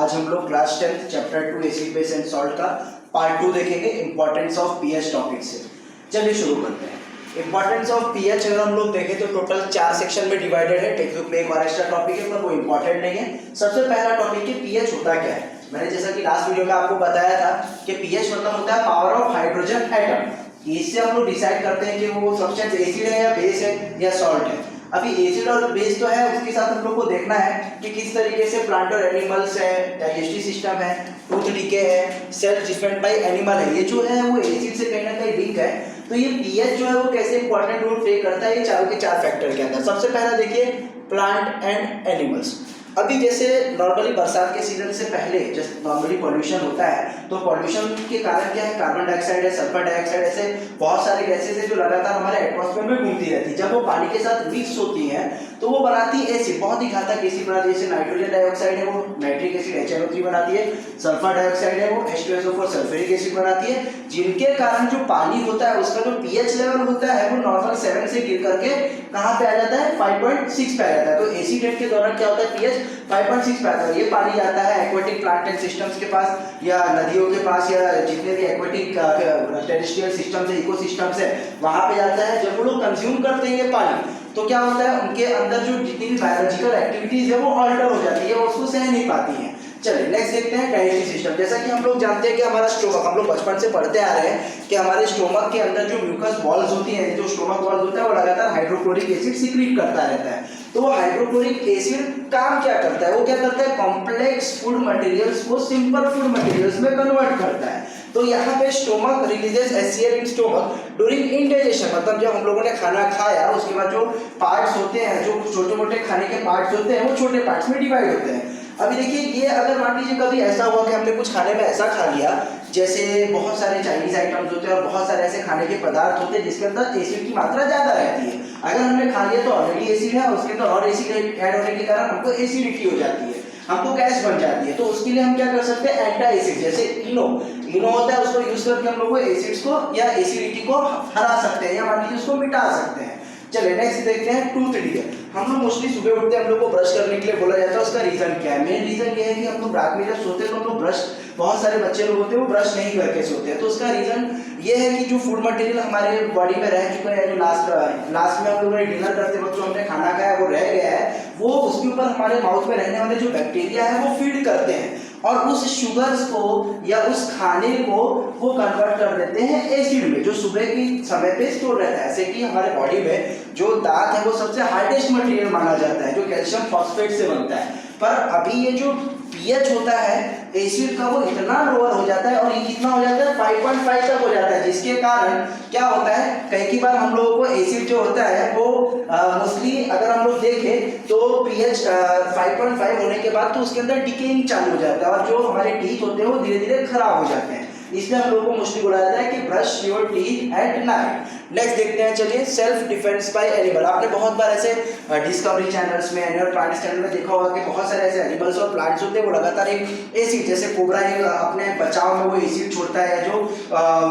आज हम लोग class 10 chapter 2 acid base and salt का पार्ट 2 देखेंगे इंपॉर्टेंस ऑफ पीएच टॉपिक से। चलिए शुरू करते हैं। इंपॉर्टेंस ऑफ पीएच अगर हम लोग देखें तो टोटल 4 सेक्शन में डिवाइडेड है। टेक्स्ट बुक में एक और एक्स्ट्रा टॉपिक है पर वो इंपॉर्टेंट नहीं है। सबसे पहला टॉपिक है पीएच होता क्या है। मैंने जैसा कि लास्ट वीडियो में आपको बताया था कि पीएच मतलब होता है पावर ऑफ हाइड्रोजन एटम। इससे हम लोग डिसाइड करते हैं कि वो सब्सटेंस एसिड है या बेस है या सॉल्ट है। अभी एसिड और बेस तो है, उसके साथ हम लोग को देखना है कि किस तरीके से प्लांट और एनिमल्स है, डाइजेस्टिव सिस्टम है, टूथ डीके है, सेल डिफरेंट बाय एनिमल है, ये जो है वो एसिड से कहीं ना कहीं लिंक है। तो ये पीएच जो है वो कैसे इंपॉर्टेंट रोल प्ले करता है ये चारों के चार फैक्टर के अंदर। सबसे पहला देखिए प्लांट एंड एनिमल्स। अभी जैसे नॉर्मली बरसात के सीजन से पहले जैसे नॉर्मली पॉल्यूशन होता है तो पॉल्यूशन के कारण क्या है, कार्बन डाइऑक्साइड है, सल्फर डाइऑक्साइड, ऐसे बहुत सारी गैसेस है जो लगातार हमारे एटमॉस्फेयर में घूमती रहती है। जब वो पानी के साथ मिक्स होती हैं तो वो बनाती है एसिड, बहुत ही घातक एसिड बनाती है। जैसे नाइट्रोजन डाइऑक्साइड है वो नाइट्रिक एसिड HNO3 बनाती है, सल्फर डाइऑक्साइड है वो H2SO4 सल्फ्यूरिक एसिड बनाती है, जिनके कारण जो पानी होता है उसका जो पीएच लेवल होता है वो नॉर्मल 7 से गिर करके कहाँ पे आ जाता है 5.6 पे आ जाता है। तो एसिड के दौरान क्या होता है पीएच 5.6 पे आता है। ये पानी जाता है एक्वेटिक प्लांट एंड सिस्टम्स के पास या नदियों के पास या जितने भी एक्वेटिक टेरेस्ट्रियल सिस्टम्स है, इकोसिस्टम्स है, वहां पे जाता है। जब वो लोग कंज्यूम करते हैं ये पानी तो क्या होता है उनके अंदर जो जितनी भी बायोलॉजिकल एक्टिविटीज है वो ऑल्टर हो जाती है, वो उसको सह नहीं पाती हैं। चलिए नेक्स्ट देखते हैं डाइजेस्टिव सिस्टम। जैसा कि हम लोग जानते हैं कि हमारा स्टोमक, हम लोग बचपन से पढ़ते आ रहे हैं कि हमारे स्टोमक के अंदर जो म्यूकस बॉल्स होती हैं, जो स्टोमक बॉल्स होता है वो लगातार हाइड्रोक्लोरिक एसिड सीक्रेट करता रहता है। तो वो हाइड्रोक्लोरिक एसिड काम क्या करता है, वो क्या करता है कॉम्प्लेक्स फूड मटेरियल्स को सिंपल फूड मटेरियल्स में कन्वर्ट करता है। तो यहाँ पे stomach releases HCl in stomach during indigestion, मतलब जब हम लोगों ने खाना खाया उसके बाद जो पार्ट्स होते हैं, जो छोटे मोटे खाने के पार्ट्स होते हैं वो छोटे पार्ट्स में डिवाइड होते हैं। अभी देखिए ये अगर मान लीजिए कभी ऐसा हुआ कि हमने कुछ खाने में ऐसा खा लिया, जैसे बहुत सारे चाइनीज आइटम्स होते हैं और बहुत सारे ऐसे खाने के पदार्थ होते हैं जिसके अंदर एसिड की मात्रा ज्यादा रहती है। अगर हमने खा लिया तो ऑलरेडी एसिड है और उसके अंदर और एसिड ऐड होने के कारण हमको एसिडिटी हो जाती है, हमको गैस बन जाती है। तो उसके लिए हम क्या कर सकते हैं एंटी एसिड, जैसे इनो होता है उसको यूज करके हम लोग एसिड्स को या एसिडिटी को हरा सकते हैं या मान लीजिए उसको मिटा सकते हैं। चलिए नेक्स्ट देखते हैं टूथ डीके। हम लोग मोस्टली सुबह उठते हैं, हम लोग को ब्रश करने के लिए बोला जाता है, उसका रीजन क्या है? मेन रीजन ये है कि हम लोग रात में जब सोते हैं तो हम लोग ब्रश, बहुत सारे बच्चे लोग होते हैं वो ब्रश नहीं करके सोते हैं। तो उसका रीजन ये है कि जो फूड मटेरियल हमारे बॉडी में रह चुका है, जो लास्ट में हम लोगों ने डिनर करते वक्त जो हमने खाना खाया वो रह गया है, वो उसके ऊपर हमारे माउथ में रहने वाले जो बैक्टीरिया है वो फीड करते हैं और उस शुगर्स को या उस खाने को वो कन्वर्ट कर देते हैं एसिड में, जो सुबह की समय पे स्टोर रहता है। ऐसे कि हमारे बॉडी में जो दांत है वो सबसे हार्डेस्ट मटेरियल माना जाता है जो कैल्शियम फॉस्फेट से बनता है। पर अभी ये जो पीएच होता है एसिड का वो इतना लोअर हो जाता है और ये कितना हो जाता है 5.5 तक हो जाता है, जिसके कारण क्या होता है कई बार हम लोगों को एसिड जो होता है वो मोस्टली अगर हम लोग देखें तो पीएच 5.5 होने के बाद तो उसके अंदर डिकेइंग चालू हो जाता है और जो हमारे टीथ होते हैं वो धीरे धीरे खराब हो जाते हैं। इसलिए हम लोगों को मोस्टली बोला जाता है कि brush your teeth at night. Next देखते हैं, चलिए सेल्फ डिफेंस बाय एनिमल। आपने बहुत बार ऐसे डिस्कवरी चैनल्स में, एनिमल प्लांट्स चैनल में देखा होगा कि बहुत सारे ऐसे एनिमल्स और प्लांट्स होते हैं वो लगातार एक एसिड, जैसे कोबरा एक अपने बचाव में वो एसिड छोड़ता है, जो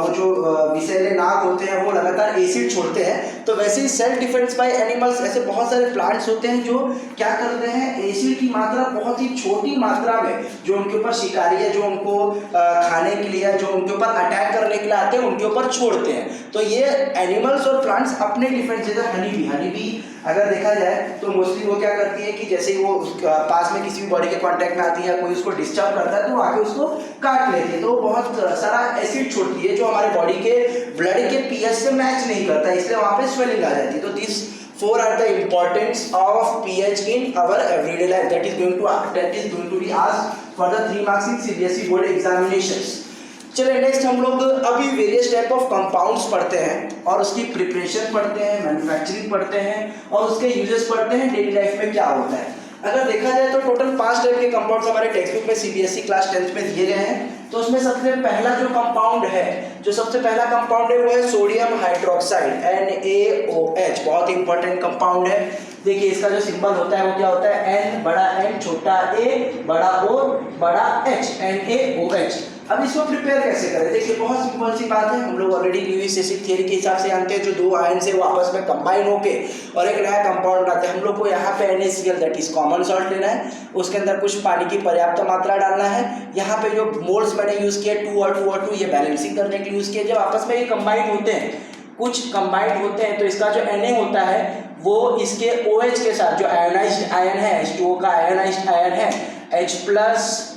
वो जो विषैले नाग होते हैं वो लगातार एसिड छोड़ते हैं। तो वैसे ही सेल्फ डिफेंस बाय एनिमल्स ऐसे बहुत सारे प्लांट्स होते हैं जो क्या करते हैं एसिड की मात्रा बहुत ही छोटी मात्रा में, जो उनके ऊपर शिकारी है, जो उनको खाने के लिए, जो उनके ऊपर अटैक करने के लिए आते हैं उनके ऊपर छोड़ते हैं। तो ये एनिमल्स और प्लांट्स अपने डिफेंस, जैसे हनी बी अगर देखा जाए तो मोस्टली वो क्या करती है कि जैसे ही वो पास में किसी भी बॉडी के कांटेक्ट में आती है या कोई उसको डिस्टर्ब करता है तो आके उसको काट लेती है। तो वो बहुत सारा एसिड छोड़ती है जो हमारे बॉडी के ब्लड के पीएच से मैच नहीं करता, इसलिए वहाँ पे स्वेलिंग आ जाती है। तो this 4 are the importance of pH in our everyday life that is going to be asked for the 3 marks in CBSE board examinations. चलिए नेक्स्ट हम लोग अभी वेरियस टाइप ऑफ कंपाउंड्स पढ़ते हैं और उसकी प्रिपरेशन पढ़ते हैं, मैन्युफैक्चरिंग पढ़ते हैं और उसके यूजेस पढ़ते हैं डेली लाइफ में क्या होता है। अगर देखा जाए तो टोटल 5 टाइप के कंपाउंड्स हमारे टेक्स्ट बुक में CBSE क्लास 10th में दिए गए हैं। तो उसमें सबसे पहला जो कंपाउंड है, जो सबसे पहला कंपाउंड है वो है सोडियम हाइड्रोक्साइड NaOH। बहुत इंपॉर्टेंट कंपाउंड है। देखिए इसका जो सिंबल होता है वो क्या होता है N, बड़ा N, छोटा a, बड़ा O, बड़ा H, NaOH। अब इसको प्रिपेयर कैसे करें? देखिए बहुत सिंपल सी बात है, हम लोग ऑलरेडी लुईस एसिड थ्योरी के हिसाब से जानते हैं, जो दो आयन से वो आपस में कंबाइन होके और एक नया कंपाउंड बनाते हैं। हम लोग को यहाँ पे NaCl that is common salt लेना है, उसके अंदर कुछ पानी की पर्याप्त मात्रा डालना है। यहाँ पे जो मोल्स मैंने यूज़ किया 2 और 2 और 2, ये बैलेंसिंग करने के लिए यूज़ किया। जब आपस में ये कंबाइन होते हैं, कुछ कंबाइंड होते हैं, तो इसका जो Na होता है वो इसके OH के साथ, जो आयोनाइज्ड आयन है, H2O का आयोनाइज्ड आयन है, H+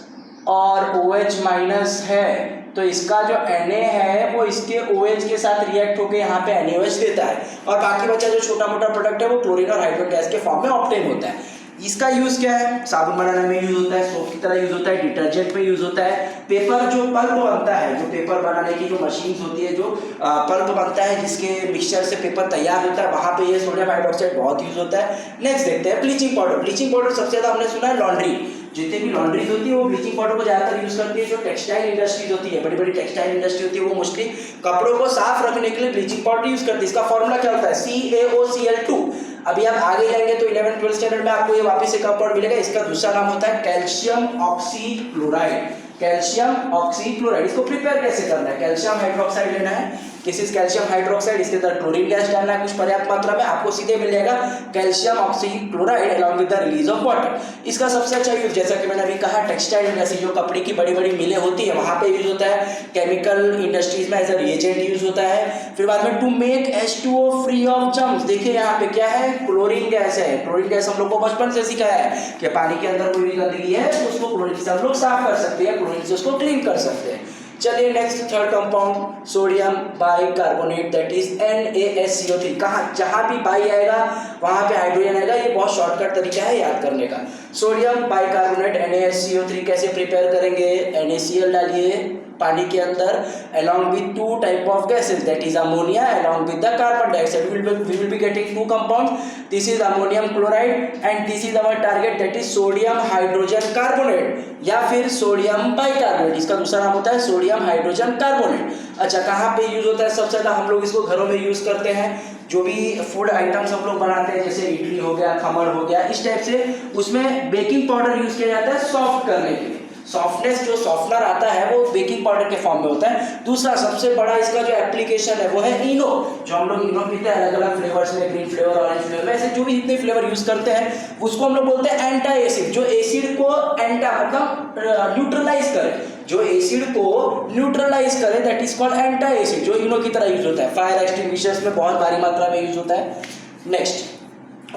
और OH- है, तो इसका जो Na है वो इसके OH के साथ रिएक्ट होकर यहाँ पे NaOH देता है, और बाकी बचा जो छोटा मोटा प्रोडक्ट है वो क्लोरीन और हाइड्रोजन गैस के फॉर्म में ऑब्टेन होता है। इसका यूज क्या है? साबुन बनाने में यूज होता है, सोप की तरह यूज होता है, डिटर्जेंट में यूज होता है। पेपर जो पल्प बनता है, जो पेपर बनाने की जो मशीन होती है, जो पल्प बनता है जिसके मिक्सचर से पेपर तैयार होता है, वहाँ पे ये सोडियम हाइड्रोक्साइड बहुत यूज होता है। नेक्स्ट देखते हैं ब्लीचिंग पाउडर। ब्लीचिंग पाउडर सबसे ज़्यादा हमने सुना है लॉन्ड्री, जितने भी लॉन्ड्रीज होती है वो ब्लीचिंग पाउडर को ज़्यादातर यूज करती है। जो टेक्सटाइल इंडस्ट्रीज होती है, बड़ी बड़ी टेक्सटाइल इंडस्ट्री होती है, वो मोस्टली कपड़ों को साफ रखने के लिए ब्लीचिंग पाउडर यूज करती है। इसका फॉर्मूला क्या होता है? CaOCl2। अभी आप आगे जाएंगे तो 11th-12th स्टैंडर्ड में आपको ये वापस से कंपाउंड मिलेगा। इसका दूसरा नाम होता है कैल्शियम ऑक्सीक्लोराइड। कैल्शियम ऑक्सीक्लोराइड, इसको प्रिपेयर कैसे करना है? कैल्शियम हाइड्रोक्साइड लेना है, दिस इज कैल्शियम हाइड्रोक्साइड, इसके अंदर क्लोरीन गैस डालना है कुछ पर्याप्त मात्रा में, आपको सीधे मिल जाएगा calcium oxychloride along with the release of water. इसका सबसे अच्छा यूज, जैसा कि मैंने अभी कहा, टेक्सटाइल इंडस्ट्री, जो कपड़े की बड़ी बड़ी मिलें होती है वहाँ पे यूज होता है। केमिकल इंडस्ट्रीज में एज अ रिएजेंट यूज होता है। फिर बाद में to make H2O free of germs, देखिए यहाँ पे क्या है? क्लोरीन गैस है। क्लोरीन गैस हम लोग को बचपन से सिखाया है कि पानी के अंदर कोई भी गंदगी है तो उसको क्लोरीन से हम लोग साफ कर सकते हैं, क्लोरीन से उसको क्लीन कर सकते हैं। चलिए next third compound, sodium bicarbonate that is NaSCO3। कहाँ जहाँ भी बाई आएगा वहाँ पे हाइड्रोजन आएगा, ये बहुत शॉर्टकट तरीका है याद करने का। सोडियम बाइकार्बोनेट NaSCO3 कैसे प्रिपेयर करेंगे? NaCl डालिए पानी के अंदर along with 2 type of gases, that is ammonia along with the carbon dioxide. We will be getting 2 compounds. This is ammonium chloride and this is our target, that is sodium hydrogen carbonate या फिर sodium bicarbonate. इसका दूसरा नाम होता है sodium hydrogen carbonate. अच्छा, कहाँ पे यूज होता है? सबसे ज़्यादा हम लोग इसको घरों में यूज करते हैं। जो भी फूड आइटम्स हम लोग बनाते हैं, जैसे इडली हो गया, खमण हो गया, इस टाइप से, उसमें बेकिंग पाउडर यूज किया जाता है सॉफ्ट करने के लिए। सॉफ्टनेस, जो सॉफ्टनर आता है वो बेकिंग पाउडर के फॉर्म में होता है। दूसरा सबसे बड़ा इसका जो एप्लीकेशन है वो है इनो, जो हम लोग इनो पीते हैं अलग अलग फ्लेवर्स में, ग्रीन फ्लेवर, ऑरेंज फ्लेवर में, ऐसे जो भी जितने फ्लेवर यूज करते हैं उसको हम लोग बोलते हैं एंटा एसिड, जो एसिड को एंटा मतलब न्यूट्रलाइज करे, जो एसिड को न्यूट्रलाइज करे, दैट इज कॉल्ड एंटा एसिड, जो इनो की तरह यूज होता है। फायर एक्सटिंग्विशर्स में बहुत भारी मात्रा में यूज होता है। Next,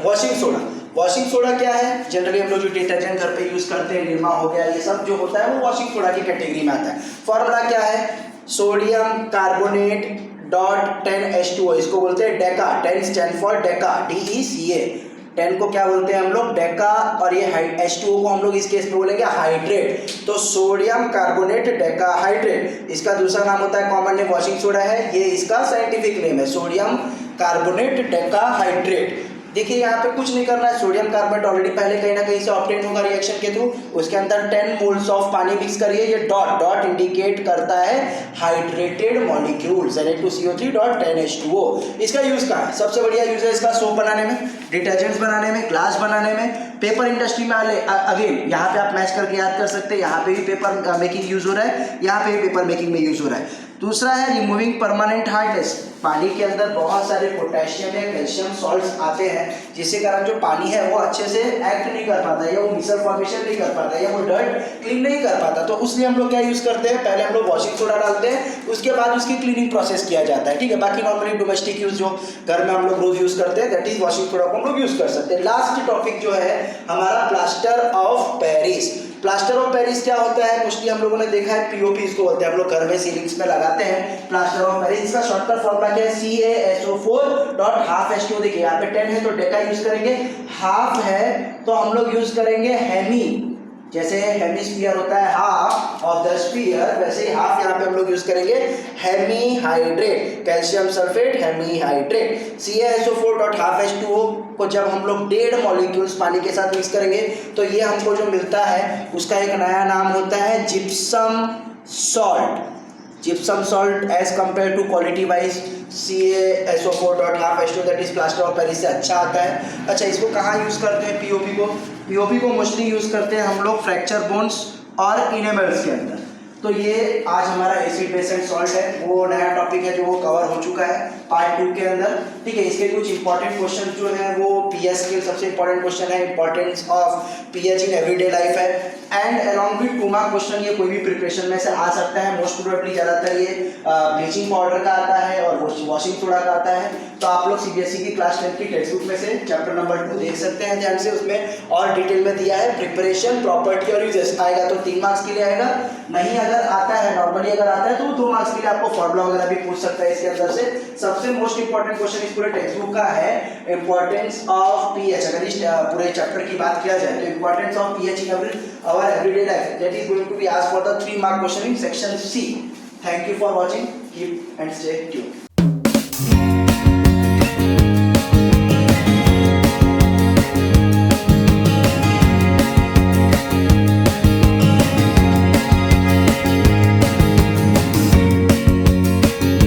washing soda. Washing soda क्या है? जनरली हम लोग जो डिटर्जेंट घर पे यूज करते हैं, निरमा हो गया, ये सब जो होता है वो वॉशिंग सोडा की कैटेगरी में आता है। फॉर्मूला क्या है? सोडियम कार्बोनेट डॉट 10H2O, इसको बोलते हैं Deka. 10 stand for Deka, DECA। 10 को क्या बोलते हैं हम लोग? डेका, और ये H2O को हम लोग इस केस में बोलेंगे हाइड्रेट। तो सोडियम कार्बोनेट डेका हाइड्रेट, इसका दूसरा नाम होता है, कॉमन नेम वॉशिंग सोडा है, ये इसका साइंटिफिक नेम है, सोडियम कार्बोनेट डेका हाइड्रेट। देखिए यहाँ पे कुछ नहीं करना है, सोडियम कार्बोनेट ऑलरेडी पहले कहीं ना कहीं से ऑब्टेन होगा रिएक्शन के थ्रू, उसके अंदर 10 मोल्स ऑफ पानी मिक्स करिए, ये डॉट डॉट इंडिकेट करता है hydrated molecules, Na2CO3 dot 10H2O। इसका यूज कहाँ है? सबसे बढ़िया यूज है इसका सोप बनाने में, डिटर्जेंट्स बनाने में, ग्लास बनाने में, पेपर इंडस्ट्री में। अगेन यहाँ पे आप मैच करके याद कर सकते हैं, यहाँ पे भी पेपर मेकिंग यूज हो रहा है, यहाँ पे भी पेपर मेकिंग में यूज हो रहा है। दूसरा है रिमूविंग परमानेंट हार्डनेस। पानी के अंदर बहुत सारे पोटेशियम या कैल्शियम सॉल्ट्स आते हैं, जिसके कारण जो पानी है वो अच्छे से एक्ट नहीं कर पाता, या वो मिसल फॉर्मेशन नहीं कर पाता, या वो डर्ट क्लीन नहीं कर पाता। तो उसलिए हम लोग क्या यूज करते हैं? पहले हम लोग वॉशिंग सोडा डालते हैं, उसके बाद उसकी क्लीनिंग प्रोसेस किया जाता है, ठीक है। बाकी नॉर्मली डोमेस्टिक यूज जो घर में हम लोग रोज यूज करते हैं, दैट इज वॉशिंग सोडा को हम लोग यूज कर सकते हैं। लास्ट टॉपिक जो है हमारा plaster of Paris. Plaster of Paris क्या होता है? मोस्टली हम लोगों ने देखा है POP इसको बोलते हैं, हम लोग घर में सीलिंग्स में लगाते हैं प्लास्टर ऑफ पेरिस। इसका शॉर्टकट फॉर्मूला क्या है? CaSO4 dot half H2O। देखिए यहाँ पे 10 है तो डेका यूज करेंगे, हाफ है तो हम लोग यूज करेंगे हेमी, जैसे हेमिस्फीयर होता है हाफ ऑफ द स्फीयर, वैसे ही हाफ यहाँ पे हम लोग यूज करेंगे hemi hydrate, calcium sulphate hemi hydrate. CaSO4 dot half H2O को जब हम लोग 1.5 मॉलिक्यूल्स पानी के साथ मिक्स करेंगे तो ये हमको जो मिलता है उसका एक नया नाम होता है gypsum salt. Gypsum salt as compare to quality wise CaSO4 dot half H2O that is plaster of Paris से अच्छा आता है। अच्छा, इसको कहाँ यूज करते हैं? POP को मोस्टली यूज करते हैं हम लोग फ्रैक्चर बोन्स और इनेमल्स के अंदर। तो ये आज हमारा एसिड बेस एंड सॉल्ट है, वो नया टॉपिक है जो वो कवर हो चुका है पार्ट 2 के अंदर। ठीक है, इसके कुछ इंपॉर्टेंट क्वेश्चन जो है वो पीएच के सबसे इंपॉर्टेंट क्वेश्चन है, importance of pH in everyday life है, and along with 2 mark question ये कोई भी प्रिपरेशन में से आ सकता है। मोस्ट प्रोबेबली ज़्यादातर ये ब्लीचिंग पाउडर का आता है और वॉशिंग सोडा का आता है। तो आप लोग सीबीएसई की क्लास 10 की टेक्स्ट बुक में से चैप्टर नंबर 2 देख सकते हैं ध्यान से, उसमें और डिटेल में दिया है प्रिपरेशन, प्रॉपर्टी और यूजेस। आएगा तो 3 मार्क्स के लिए आएगा, नहीं अगर आता है नॉर्मली अगर आता है तो 2 मार्क्स के लिए आपको फॉर्मूला वगैरह भी पूछ सकता है इसके अंदर से। सबसे मोस्ट इंपॉर्टेंट क्वेश्चन इस पूरे टेक्स्ट बुक का है इंपॉर्टेंस ऑफ पीएच। अगर इस पूरे चैप्टर की बात किया जाए तो importance of pH in our everyday life, that is going to be asked for the 3 mark question in section C. Thank you for watching, keep and stay tuned.